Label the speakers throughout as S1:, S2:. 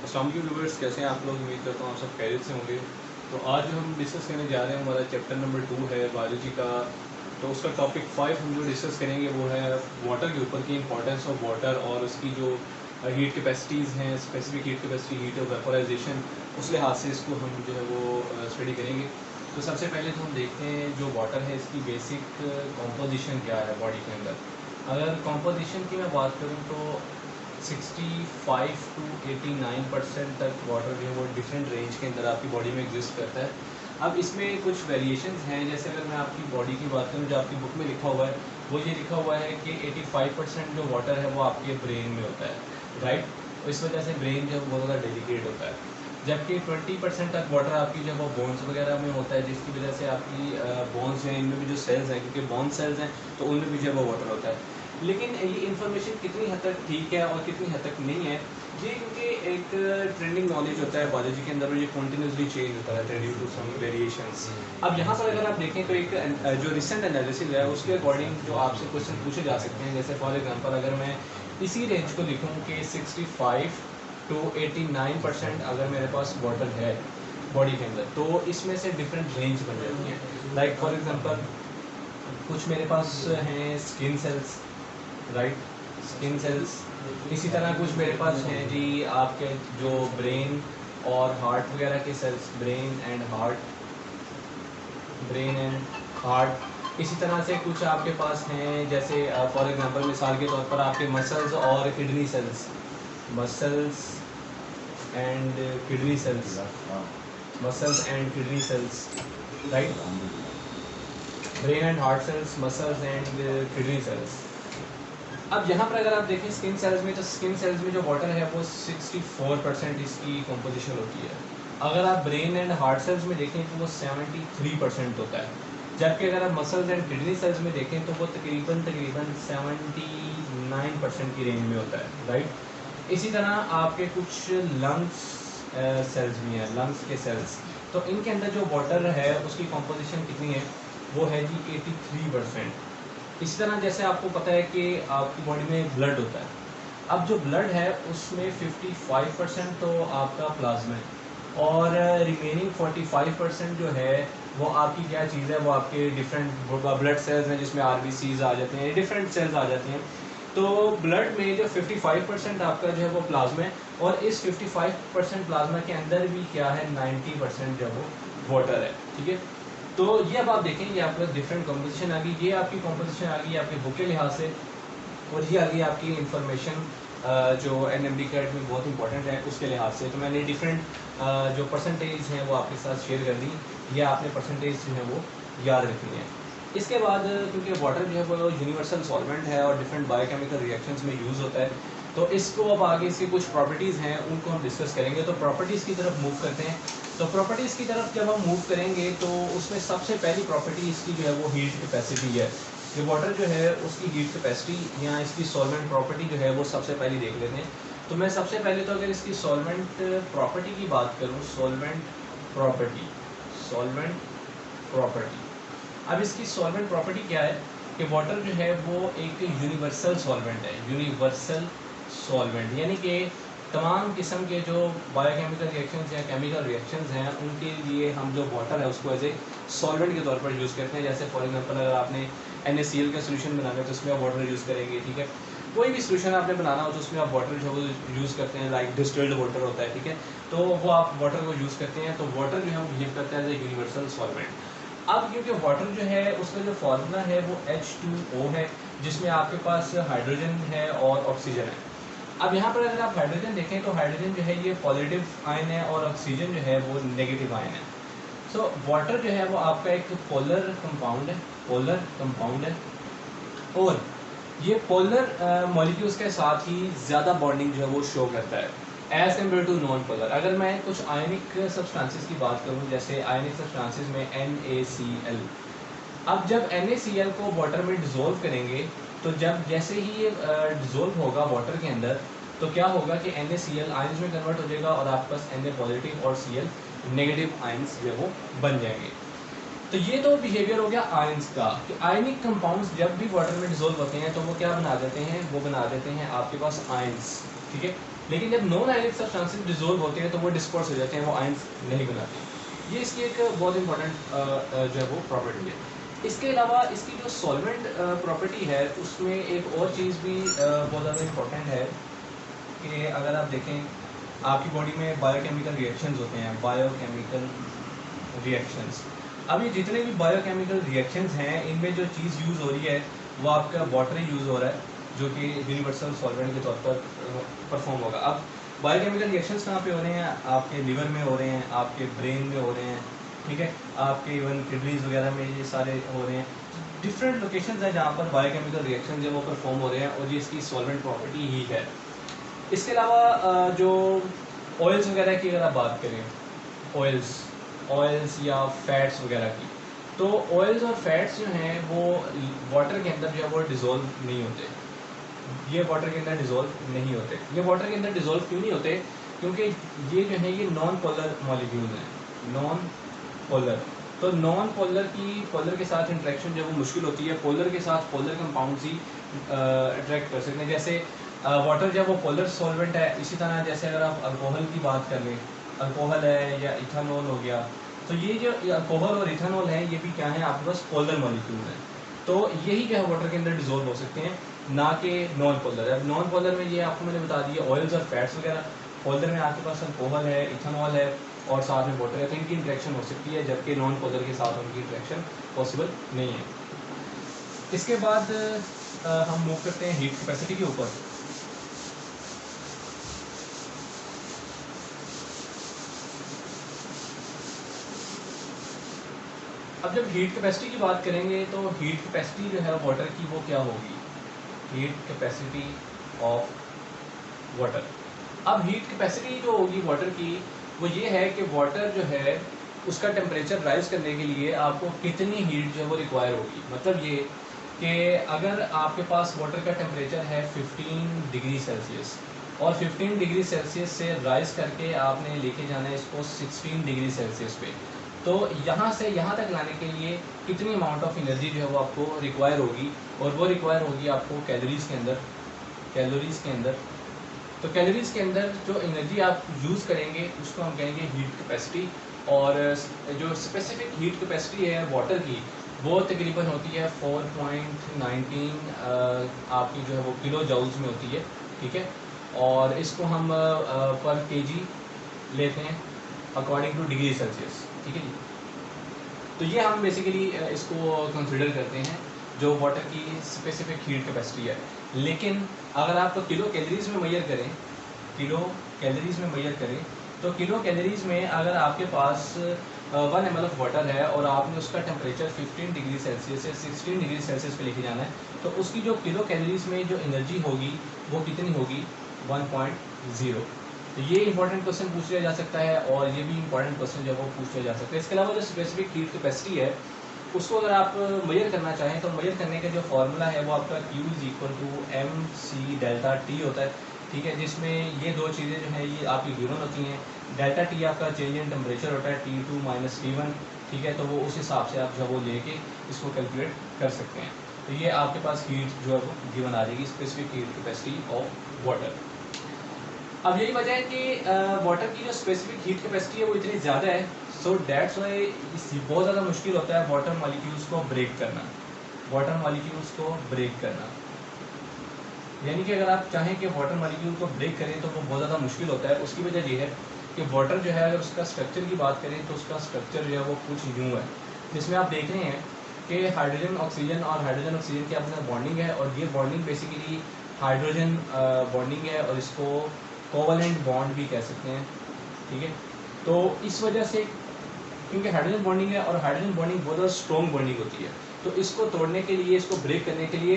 S1: अस्सलाम वालेकुम व्यूअर्स, कैसे हैं आप लोग। उम्मीद करता हूँ आप सब खैरियत से होंगे। तो आज जो हम डिस्कस करने जा रहे हैं हमारा चैप्टर नंबर 2 है बायोलॉजी का। तो उसका टॉपिक 5 हम जो डिस्कस करेंगे वो है वाटर के ऊपर की इंपॉर्टेंस ऑफ वाटर और उसकी जो हीट कैपेसिटीज़ हैं, specific heat capacity, heat of vaporisation, उस लिहाज से इसको हम जो है वो स्टडी करेंगे। तो सबसे पहले तो हम देखते हैं जो वाटर है इसकी बेसिक कॉम्पोजिशन क्या है बॉडी के अंदर। अगर कॉम्पोजिशन की मैं बात करूँ तो 65 to 89% तक वाटर जो है वो डिफरेंट रेंज के अंदर आपकी बॉडी में एग्जिस्ट करता है। अब इसमें कुछ वेरिएशंस हैं, जैसे अगर मैं आपकी बॉडी की बात करूँ, जो आपकी बुक में लिखा हुआ है वो ये लिखा हुआ है कि 85% जो वाटर है वो आपके ब्रेन में होता है, राइट। तो इस वजह से ब्रेन जो है वो बहुत ज़्यादा डेलिकेट होता है। जबकि 20% तक वाटर आपकी जो है वो बोन्स वगैरह में होता है, जिसकी वजह से आपकी बोन्स हैं, इनमें भी जो सेल्स हैं, क्योंकि बोन सेल्स हैं तो उनमें भी जो है वो वाटर होता है। लेकिन ये इन्फॉर्मेशन कितनी हद तक ठीक है और कितनी हद तक नहीं है, ये क्योंकि एक ट्रेंडिंग नॉलेज होता है बायोलॉजी के अंदर और ये कॉन्टिन्यूसली चेंज होता रहता है ड्यू टू सम वेरिएशंस। अब यहाँ पर अगर आप देखें तो एक जो रिसेंट एनालिसिस है उसके अकॉर्डिंग जो आपसे क्वेश्चन पूछे जा सकते हैं, जैसे फॉर एग्जांपल अगर मैं इसी रेंज को लिखूँ कि 65 to 89% अगर मेरे पास वाटर है बॉडी के अंदर, तो इसमें से डिफरेंट रेंज बन जाती हैं। लाइक फॉर एग्जांपल कुछ मेरे पास हैं skin cells, right, skin cells. इसी तरह कुछ मेरे पास हैं जी आपके जो ब्रेन और हार्ट वगैरह के सेल्स, ब्रेन एंड हार्ट। इसी तरह से कुछ आपके पास हैं, जैसे फॉर एग्जांपल मिसाल के तौर पर आपके मसल्स और kidney cells, muscles and kidney cells, muscles and kidney cells, right, brain and heart cells, muscles and kidney cells. अब यहाँ पर अगर आप देखें स्किन सेल्स में, तो स्किन सेल्स में जो वाटर है वो 64% इसकी कंपोजिशन होती है। अगर आप ब्रेन एंड हार्ट सेल्स में देखें तो वो 73% होता है। जबकि अगर आप मसल्स एंड किडनी सेल्स में देखें तो वो तकरीबन 79% की रेंज में होता है, राइट। इसी तरह आपके कुछ लंग्स सेल्स भी हैं, लंग्स के सेल्स, तो इनके अंदर जो वाटर है उसकी कंपोजिशन कितनी है, वो है जी 83%। इसी तरह जैसे आपको पता है कि आपकी बॉडी में ब्लड होता है। अब जो ब्लड है उसमें 55% तो आपका प्लाज्मा है और रिमेनिंग 45% जो है वो आपकी क्या चीज़ है, वो आपके डिफरेंट ब्लड सेल्स हैं, जिसमें आरबीसीज आ जाते हैं, डिफरेंट सेल्स आ जाते हैं। तो ब्लड में जो 55% आपका जो है वो प्लाज्मा है और इस 55% प्लाज्मा के अंदर भी क्या है, 90% जो वो वाटर है, ठीक है। तो ये अब आप देखें, ये आपका डिफरेंट कॉम्पोजिशन आ गई, ये आपकी कॉम्पोजिशन आ गई आपके बुक के लिहाज से, और ये आ गई आपकी इंफॉर्मेशन जो एनएमडी कैट में बहुत इंपॉर्टेंट है उसके लिहाज से। तो मैंने डिफरेंट जो परसेंटेज हैं वो आपके साथ शेयर कर दी, ये आपने परसेंटेज जो है वो याद रखनी है। इसके बाद क्योंकि वाटर जो है वो यूनिवर्सल सॉल्वेंट है और डिफरेंट बायोकेमिकल रिएक्शंस में यूज़ होता है, तो इसको अब आगे इसकी कुछ प्रॉपर्टीज़ हैं उनको हम डिस्कस करेंगे। तो प्रॉपर्टीज़ की तरफ मूव करते हैं। तो प्रॉपर्टीज़ की तरफ जब हम मूव करेंगे तो उसमें सबसे पहली प्रॉपर्टी इसकी जो है वो हीट कैपेसिटी है। ये वाटर जो है उसकी हीट कैपेसिटी या इसकी सॉल्वेंट प्रॉपर्टी जो है वो सबसे पहले देख लेते हैं। तो मैं सबसे पहले तो अगर इसकी सॉल्वेंट प्रॉपर्टी की बात करूँ, सॉल्वेंट प्रॉपर्टी, अब इसकी सॉल्वेंट प्रॉपर्टी क्या है कि वाटर जो है वो एक यूनिवर्सल सॉल्वेंट है, यूनिवर्सल सॉल्वेंट, यानी कि तमाम किस्म के जो बायोकेमिकल रिएक्शंस या केमिकल रिएक्शंस हैं उनके लिए हम जो वाटर है उसको एज ए सॉल्वेंट के तौर पर यूज़ करते हैं। जैसे फॉर एग्जांपल अगर आपने NaCl का सोल्यूशन बनाना है तो उसमें आप वाटर यूज़ करेंगे, ठीक है। कोई भी सोल्यूशन आपने बनाना हो तो उसमें आप वाटर जो है यूज़ करते हैं, लाइक डिस्टिल्ड वाटर होता है, ठीक है। तो वो आप वाटर को यूज़ करते हैं, तो वाटर जो है वो बिहेव करता है एज ए यूनिवर्सल सॉल्वेंट। अब क्योंकि वाटर जो है उसका जो फार्मूला है वो H2O है, जिसमें आपके पास हाइड्रोजन है और ऑक्सीजन है। अब यहाँ पर अगर आप हाइड्रोजन देखें तो हाइड्रोजन जो है ये पॉजिटिव आयन है और ऑक्सीजन जो है वो नेगेटिव आयन है। सो वाटर जो है वो आपका एक पोलर कंपाउंड है, और ये पोलर मॉलिक्यूल्स के साथ ही ज़्यादा बॉन्डिंग जो है वो शो करता है as compared to non polar. अगर मैं कुछ आयनिक सब्सटेंसेस की बात करूँ, जैसे आयनिक सब्सटेंसेस में NaCl, अब जब NaCl को वाटर में डिज़ोल्व करेंगे तो जब जैसे ही ये डिज़ोल्व होगा वाटर के अंदर तो क्या होगा कि NaCl आयंस में कन्वर्ट हो जाएगा और आपके पास Na पॉजिटिव और Cl नेगेटिव आयंस जो वो बन जाएंगे। तो ये तो बिहेवियर हो गया आयंस का कि आयनिक कंपाउंड्स जब भी वाटर में डिज़ोल्व होते हैं तो वो क्या बना देते हैं, वो बना देते हैं आपके पास आयंस, ठीक है। लेकिन जब नॉन आयनिक सब्सटेंसेस डिजोल्व होते हैं तो वो डिस्पर्स हो जाते हैं, वो आयंस नहीं बनाते। ये इसकी एक बहुत इंपॉर्टेंट जो है वो प्रॉपर्टी है। इसके अलावा इसकी जो सॉल्वेंट प्रॉपर्टी है उसमें एक और चीज़ भी बहुत ज़्यादा इंपॉर्टेंट है कि अगर आप देखें आपकी बॉडी में बायोकेमिकल रिएक्शंस होते हैं, बायोकेमिकल रिएक्शंस। अब ये जितने भी बायोकेमिकल रिएक्शंस हैं इनमें जो चीज़ यूज़ हो रही है वो आपका वाटर ही यूज़ हो रहा है, जो कि यूनिवर्सल सॉल्वेंट के तौर पर परफॉर्म होगा। अब बायोकेमिकल रिएक्शंस कहाँ पे हो रहे हैं? आपके लिवर में हो रहे हैं, आपके ब्रेन में हो रहे हैं, ठीक है, आपके इवन किडनीज वगैरह में ये सारे हो रहे हैं। डिफरेंट लोकेशंस हैं जहाँ पर बायोकेमिकल रिएक्शन जो वो परफॉर्म हो रहे हैं और ये इसकी सॉल्वेंट प्रॉपर्टी ही है। इसके अलावा जो ऑयल्स वगैरह की अगर आप बात करें, ऑयल्स या फैट्स वगैरह की, तो ऑयल्स और फैट्स जो हैं वो वाटर के अंदर जो है वो डिज़ोल्व नहीं होते। ये वाटर के अंदर डिज़ोल्व नहीं होते। ये वाटर के अंदर डिज़ोल्व क्यों नहीं होते? क्योंकि ये जो है ये नॉन पोलर मॉलिक्यूल्स हैं, नॉन पोलर। तो नॉन पोलर की पोलर के साथ इंटरेक्शन जो है वो मुश्किल होती है। पोलर के साथ पोलर कंपाउंड्स ही अट्रैक्ट कर सकते हैं। जैसे वाटर जो है वो पोलर सॉल्वेंट है, इसी तरह जैसे अगर आप अल्कोहल की बात कर लें, अल्कोहल है या इथानॉल हो गया, तो ये जो अल्कोहल और इथानॉल है ये भी क्या है, आपके पास पोलर मॉलिक्यूल है। तो यही जो है वाटर के अंदर डिजोल्व हो सकते हैं, ना कि नॉन पोलर। अब नॉन पोलर में ये आपको मैंने बता दिया ऑयल्स और फैट्स वगैरह। पोलर में आपके पास अल्कोहल है, इथानॉल है और साथ में वाटर है, तो इनकी इंट्रैक्शन हो सकती है, जबकि नॉन पोलर के साथ उनकी इंट्रैक्शन पॉसिबल नहीं है। इसके बाद हम मूव करते हैं हीट कैपेसिटी के ऊपर। अब जब हीट कैपेसिटी की बात करेंगे तो हीट कैपेसिटी जो है वाटर की वो क्या होगी? Heat capacity of water. अब हीट कैपेसिटी जो होगी वाटर की वो ये है कि वाटर जो है उसका टेम्परेचर राइज करने के लिए आपको कितनी हीट जो है वो रिक्वायर होगी। मतलब ये कि अगर आपके पास वाटर का टेम्परेचर है 15 डिग्री सेल्सियस और 15 डिग्री सेल्सियस से राइज करके आपने लेके जाना है इसको 16 डिग्री सेल्सियस पे, तो यहाँ से यहाँ तक लाने के लिए कितनी अमाउंट ऑफ एनर्जी जो है वो आपको रिक्वायर होगी, और वो रिक्वायर होगी आपको कैलोरीज़ के अंदर। कैलोरीज़ के अंदर तो कैलोरीज़ के अंदर जो एनर्जी आप यूज़ करेंगे उसको हम कहेंगे हीट कैपेसिटी। और जो स्पेसिफिक हीट कैपेसिटी है वाटर की वो तकरीबन होती है 4.19 आपकी जो है वो किलो जाउल्स में होती है, ठीक है। और इसको हम पर केजी लेते हैं अकॉर्डिंग टू डिग्री सेल्सियस, ठीक है जी। तो ये हम बेसिकली इसको कंसिडर करते हैं जो वाटर की स्पेसिफिक हीट कैपेसिटी है। लेकिन अगर आप किलो कैलोरीज में मेजर करें, किलो कैलोरीज में मेजर करें तो किलो कैलोरीज में अगर आपके पास 1 ml ऑफ वाटर है और आपने उसका टेम्परेचर 15 डिग्री सेल्सियस से 16 डिग्री सेल्सियस पे लेके जाना है, तो उसकी जो किलो कैलोरीज में जो एनर्जी होगी वो कितनी होगी? 1.0। तो ये इंपॉर्टेंट क्वेश्चन पूछ लिया जा सकता है और ये भी इंपॉर्टेंट क्वेश्चन जो है वो पूछ लिया जा सकता है। इसके अलावा जो स्पेसिफिक हीट कैपेसिटी है उसको अगर आप मेजर करना चाहें तो मेजर करने का जो फार्मूला है वो आपका Q = mc डेल्टा T होता है, ठीक है, जिसमें ये दो चीज़ें जो हैं ये आपकी गिवन होती हैं। डेल्टा T आपका चेंज इन टेम्परेचर होता है, T2 - T1, ठीक है, तो वो उस हिसाब से आप जो वो लेके इसको कैलकुलेट कर सकते हैं। तो ये आपके पास हीट जो है वो गिवन आ जाएगी, specific heat capacity of water. अब यही वजह है कि वाटर की जो स्पेसिफिक हीट कैपेसिटी है वो इतनी ज़्यादा है, सो डैट्स वाई बहुत ज़्यादा मुश्किल होता है वाटर मॉलिक्यूल्स को ब्रेक करना, वाटर मॉलिक्यूल्स को ब्रेक करना। यानी कि अगर आप चाहें कि वाटर मॉलिक्यूल को ब्रेक करें तो वो बहुत ज़्यादा मुश्किल होता है। उसकी वजह ये है कि वाटर जो है अगर उसका स्ट्रक्चर की बात करें तो उसका स्ट्रक्चर जो है वो कुछ यूँ है, जिसमें आप देख रहे हैं कि हाइड्रोजन ऑक्सीजन और हाइड्रोजन ऑक्सीजन के आपस में बॉन्डिंग है, और ये बॉन्डिंग बेसिकली हाइड्रोजन बॉन्डिंग है और इसको कोवलेंट बॉन्ड भी कह सकते हैं, ठीक है। तो इस वजह से क्योंकि हाइड्रोजन बॉन्डिंग है और हाइड्रोजन बॉन्डिंग बहुत ज़्यादा स्ट्रॉन्ग बॉन्डिंग होती है, तो इसको तोड़ने के लिए, इसको ब्रेक करने के लिए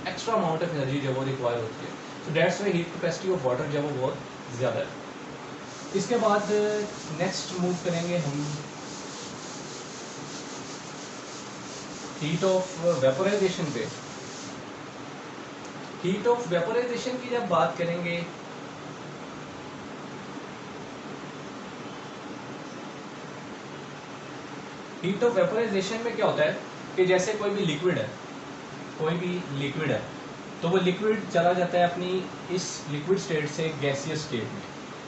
S1: एक्स्ट्रा अमाउंट ऑफ एनर्जी जो वो रिक्वायर होती है। तो that's why heat capacity of water जो वो बहुत ज़्यादा है। इसके बाद नेक्स्ट मूव करेंगे हम हीट ऑफ वेपोराइजेशन पे। हीट ऑफ वेपोराइजेशन की जब बात करेंगे हीट ऑफ वेपोराइजेशन में क्या होता है कि जैसे कोई भी लिक्विड है, कोई भी लिक्विड है, तो वो लिक्विड चला जाता है अपनी इस लिक्विड स्टेट से गैसियस स्टेट में,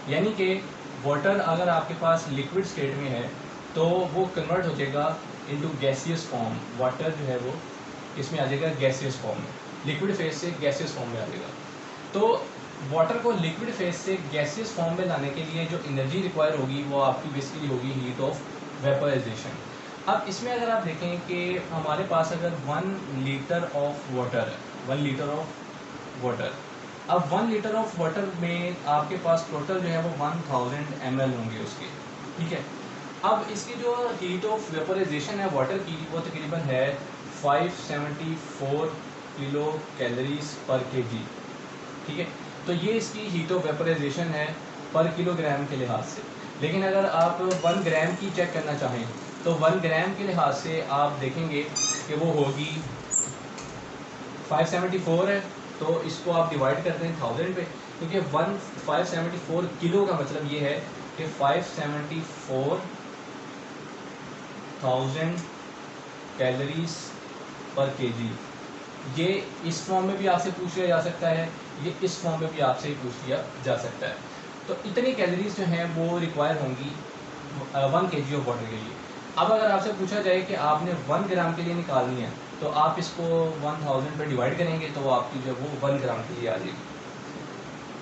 S1: यानी कि वाटर अगर आपके पास लिक्विड स्टेट में है तो वो कन्वर्ट हो जाएगा इनटू गैसियस फॉर्म। वाटर जो है वो इसमें आ जाएगा गैसियस फॉर्म में, लिक्विड फेज से गैसियस फॉर्म में आ जाएगा। तो वाटर को लिक्विड फेज से गैसियस फॉर्म में लाने के लिए जो एनर्जी रिक्वायर होगी वो आपकी बेसिकली होगी हीट ऑफ वेपराइजेशन। अब इसमें अगर आप देखें कि हमारे पास अगर 1 लीटर ऑफ वाटर है, 1 लीटर ऑफ वाटर, अब 1 लीटर ऑफ वाटर में आपके पास टोटल जो है वो 1000 ml होंगे उसके, ठीक है। अब इसकी जो हीट ऑफ वेपराइजेशन है वाटर की वो तकरीबन है 574 किलो कैलोरीज पर केजी, ठीक है। तो ये इसकी हीट ऑफ वेपराइजेशन है पर किलोग्राम के लिहाज से। लेकिन अगर आप 1 ग्राम की चेक करना चाहें तो 1 ग्राम के लिहाज से आप देखेंगे कि वो होगी 574 है, तो इसको आप डिवाइड करते हैं 1000 पे, क्योंकि 574 किलो का मतलब ये है कि 574,000 कैलोरीज पर केजी। ये इस फॉर्म में भी आपसे पूछ लिया जा सकता है, ये इस फॉर्म में भी आपसे ही पूछ लिया जा सकता है। तो इतनी कैलोरीज जो हैं वो रिक्वायर होंगी 1 kg ऑफ वाटर के लिए। अब अगर आपसे पूछा जाए कि आपने 1 ग्राम के लिए निकालनी है तो आप इसको 1000 पे डिवाइड करेंगे तो आपकी जो वो 1 ग्राम के लिए आ जाएगी।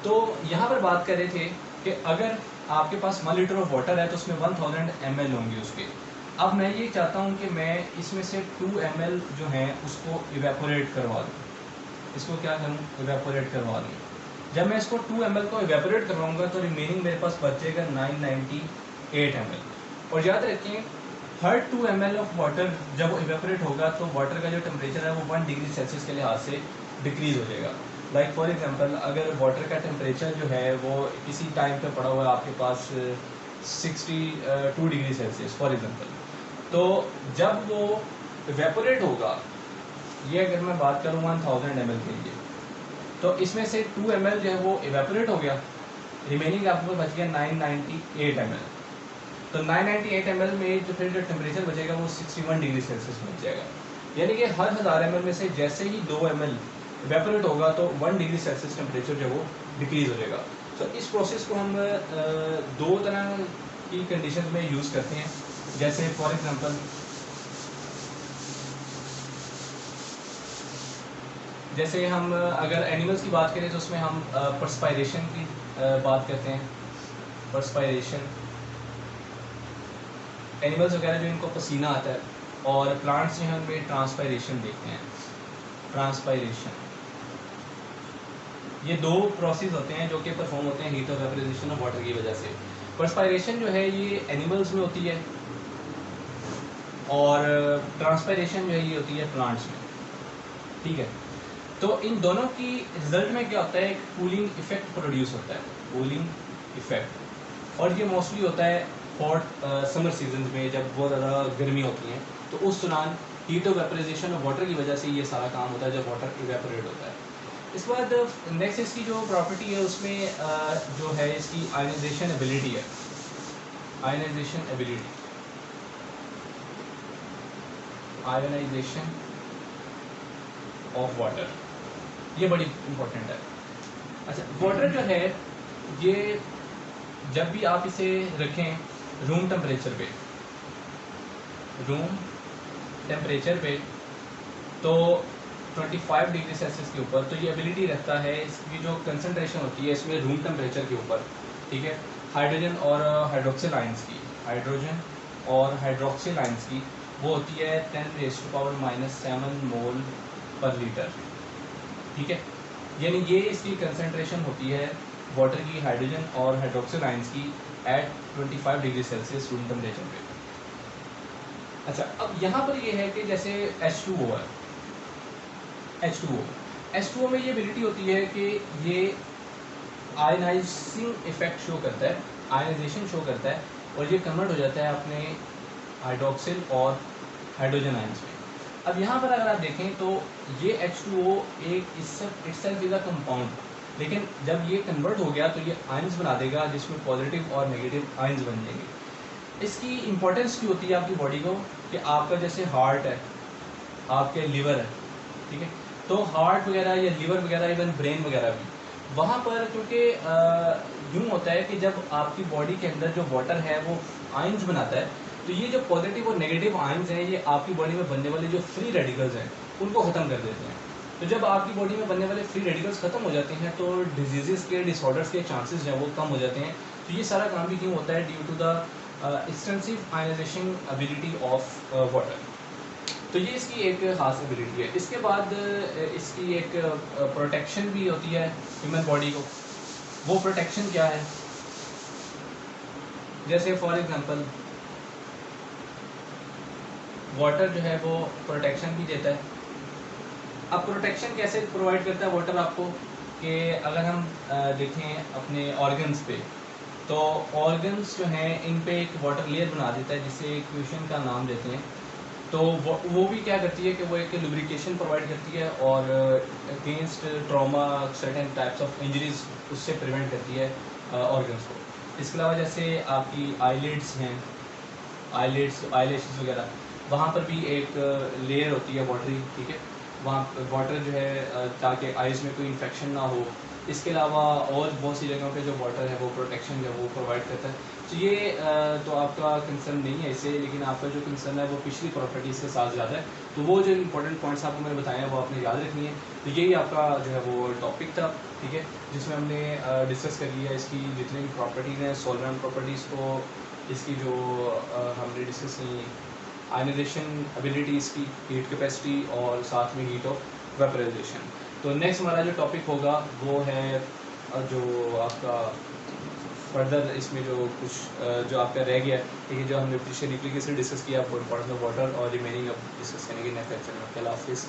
S1: तो यहाँ पर बात कर रहे थे कि अगर आपके पास 1 लीटर ऑफ वाटर है तो उसमें 1000 ml होंगे उसके। अब मैं ये चाहता हूँ कि मैं इसमें से 2 ml जो हैं उसको इवेपोरेट करवा दूँ। इसको क्या करूँ, इवेपोरेट करवा दूँ। जब मैं इसको 2 ml को इवेपोरेट करवाऊँगा तो रिमेनिंग मेरे पास बचेगा 998 ml। और याद रखें हर 2 ml ऑफ वाटर जब वो इवेपोरेट होगा तो वाटर का जो टेम्परेचर है वो 1 डिग्री सेल्सियस के लिहाज से डिक्रीज हो जाएगा। लाइक फॉर एग्जांपल अगर वाटर का टेम्परेचर जो है वो किसी टाइम पे पड़ा हुआ है आपके पास 62 डिग्री सेल्सियस फॉर एग्जांपल, तो जब वो इवेपोरेट होगा, ये अगर मैं बात करूँ 1000 ml के लिए, तो इसमें से 2 ml जो है वो इवेपोरेट हो गया, रिमेनिंग आपको बच गया 998 ml। तो 998 ml में जो फिर जो टेम्परेचर बचेगा वो 61 डिग्री सेल्सियस बच जाएगा। यानी कि हर 1000 ml में से जैसे ही 2 ml इवेपोरेट होगा तो 1 डिग्री सेल्सियस टेम्परेचर जो है वो डिक्रीज हो जाएगा। तो इस प्रोसेस को हम 2 तरह की कंडीशन में यूज़ करते हैं। जैसे फॉर एग्जांपल जैसे हम अगर एनिमल्स की बात करें तो उसमें हम परस्पायरेशन की बात करते हैं। परस्पायरेशन एनिमल्स वगैरह जो इनको पसीना आता है, और प्लांट्स जो हैं उनमें ट्रांसपायरेशन देखते हैं। ट्रांसपायरेशन ये 2 प्रोसेस होते हैं जो कि परफॉर्म होते हैं heat of vaporisation of water की वजह से। परस्पायरेशन जो है ये एनिमल्स में होती है और ट्रांसपायरेशन जो है ये होती है प्लांट्स में, ठीक है। तो इन दोनों की रिजल्ट में क्या होता है, एक कूलिंग इफेक्ट प्रोड्यूस होता है, कूलिंग इफेक्ट। और ये मोस्टली होता है हॉट समर सीजन में जब बहुत ज़्यादा गर्मी होती है, तो उस दौरान heat of vaporisation of water की वजह से ये सारा काम होता है जब वाटर इवेपोरेट होता है। इसके बाद नेक्स्ट इसकी जो प्रॉपर्टी है उसमें जो है इसकी आयनाइजेशन एबिलिटी है। Ionisation ability, ionisation of water, ये बड़ी इंपॉर्टेंट है। अच्छा, वाटर जो है ये जब भी आप इसे रखें रूम टेम्परेचर पे, रूम टेम्परेचर पे तो 25 डिग्री सेल्सियस के ऊपर, तो ये एबिलिटी रखता है, इसकी जो कंसंट्रेशन होती है इसमें रूम टेम्परेचर के ऊपर, ठीक है, हाइड्रोजन और हाइड्रोक्सिल आयंस की, हाइड्रोजन और हाइड्रोक्सिल आयंस की वो होती है 10⁻⁻7 मोल पर लीटर, ठीक है। यानी ये इसकी कंसंट्रेशन होती है वाटर की, हाइड्रोजन और हाइड्रोक्सिल आयंस की at 25 degree Celsius room temperature पे। अच्छा, अब यहाँ पर ये है कि जैसे H2O है, H2O में ये एबिलिटी होती है कि ये आयनाइजिंग इफेक्ट शो करता है, आयनाइजेशन शो करता है, और ये कन्वर्ट हो जाता है अपने हाइड्रोक्सिल और हाइड्रोजन आयंस में। अब यहाँ पर अगर आप देखें तो ये H2O एक इटसेल्फ इज अ कंपाउंड, लेकिन जब ये कन्वर्ट हो गया तो ये आयंस बना देगा जिसमें पॉजिटिव और नेगेटिव आयंस बन जाएंगे। इसकी इंपॉर्टेंस क्यों होती है आपकी बॉडी को, कि आपका जैसे हार्ट है, आपके लिवर है, ठीक है, तो हार्ट वगैरह या लीवर वगैरह, इवन ब्रेन वगैरह भी, वहाँ पर क्योंकि यूँ होता है कि जब आपकी बॉडी के अंदर जो वाटर है वो आयंस बनाता है, तो ये जो पॉजिटिव और नेगेटिव आयंस हैं ये आपकी बॉडी में बनने वाले जो फ्री रेडिकल्स हैं उनको ख़त्म कर देते हैं। तो जब आपकी बॉडी में बनने वाले फ्री रेडिकल्स ख़त्म हो जाते हैं तो डिजीज़ के, डिसऑर्डर्स के चांसेस जो है वो कम हो जाते हैं। तो ये सारा काम भी क्यों होता है? Due to the extensive ionisation ability of water. तो ये इसकी एक खास एबिलिटी है। इसके बाद इसकी एक प्रोटेक्शन भी होती है ह्यूमन बॉडी को। वो प्रोटेक्शन क्या है? जैसे फॉर एग्जांपल वाटर जो है वो प्रोटेक्शन भी देता है। अब प्रोटेक्शन कैसे प्रोवाइड करता है वाटर आपको? कि अगर हम देखें अपने ऑर्गन्स पे, तो ऑर्गन्स जो हैं इन पे एक वाटर लेयर बना देता है जिसे क्वेशन का नाम देते हैं। तो वो भी क्या करती है कि वो एक लुब्रिकेशन प्रोवाइड करती है और against trauma, certain types of injuries उससे प्रिवेंट करती है ऑर्गन्स को। इसके अलावा जैसे आपकी आईलिड्स हैं, आईलैशेस वगैरह, वहाँ पर भी एक लेयर होती है वाटरी, ठीक है। वहाँ वाटर जो है ताकि आइज़ में कोई इन्फेक्शन ना हो। इसके अलावा और बहुत सी जगहों पे जो वाटर है वो प्रोटेक्शन जो है वो प्रोवाइड करता है। तो ये तो आपका कंसर्न नहीं है इससे, लेकिन आपका जो कंसर्न है वो पिछली प्रॉपर्टीज़ के साथ ज़्यादा है। तो वो जो इंपॉर्टेंट पॉइंट्स आपको मैंने बताए हैं वो आपने याद रखनी है। तो यही आपका जो है वो टॉपिक था, ठीक है, जिसमें हमने डिस्कस कर लिया इसकी जितनी भी प्रॉपर्टीज़ हैं, सॉल्वेंट प्रॉपर्टीज़ को, इसकी जो हमने डिस्कस की आयनाइजेशन एबिलिटी, इसकी हीट कैपेसिटी और साथ में हीट ऑफ वेपराइजेशन। तो नेक्स्ट हमारा जो टॉपिक होगा वो है जो आपका फर्दर इसमें जो कुछ जो आपका रह गया, ठीक है, जो हमने पिछले रिप्लिकेशन डिस्कस किया, इंपॉर्टेंस ऑफ वाटर और रिमेनिंग अब डिस्कस करेंगे नेक्स्ट लेक्चर में। अल्लाह हाफिज़।